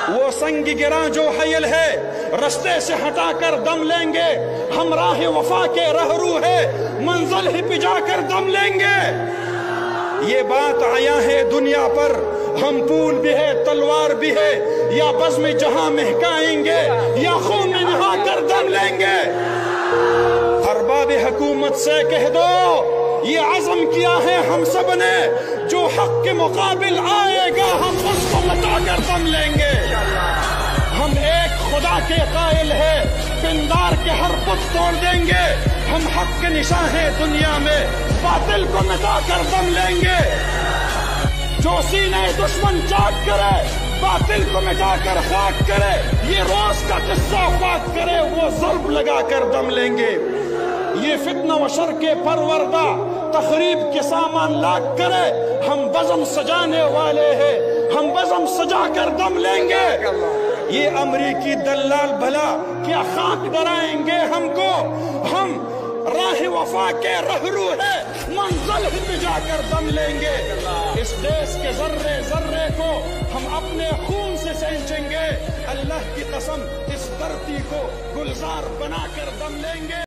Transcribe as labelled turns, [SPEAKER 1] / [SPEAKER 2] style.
[SPEAKER 1] وہ سنگ گراں جو حیل ہے رستے سے ہٹا کر دم لیں گے. ہم راہ وفا کے رہرو ہے منزل ہی پہ جا کر دم لیں گے. یہ بات آیا ہے دنیا پر ہم پھول بھی ہے تلوار بھی ہے یا بزم جہاں مہکائیں گے یا خون میں نہا کر دم لیں گے. ارباب حکومت سے کہہ دو یہ عزم کیا ہے ہم سب نے جو حق کے مقابل آئے گا ہم اس کو مٹا کر دم لیں گے. ہم ایک خدا کے قائل ہیں پندار کے ہر بت توڑ دیں گے. ہم حق کے نشاں ہیں دنیا میں باطل کو مٹا کر دم لیں گے. جو سینے دشمن چاک کرے باطل کو مٹا کر خاک کرے یہ روز کا قصہ پاک کرے وہ ضرب لگا کر دم لیں گے. یہ فتنہ و شر کے پروردہ تخریب کے سامان لاگ کرے ہم بزم سجانے والے ہیں ہم بزم سجا کر دم لیں گے. یہ امریکی دلال بھلا کیا خاک ڈرائیں گے ہم کو. ہم راہ وفا کے رہرو ہے منزل ہی پہ جا کر دم لیں گے. اس دیش کے ذرے ذرے کو ہم اپنے خون سے سینچیں گے. اللہ کی قسم اس دھرتی کو گلزار بنا کر دم لیں گے.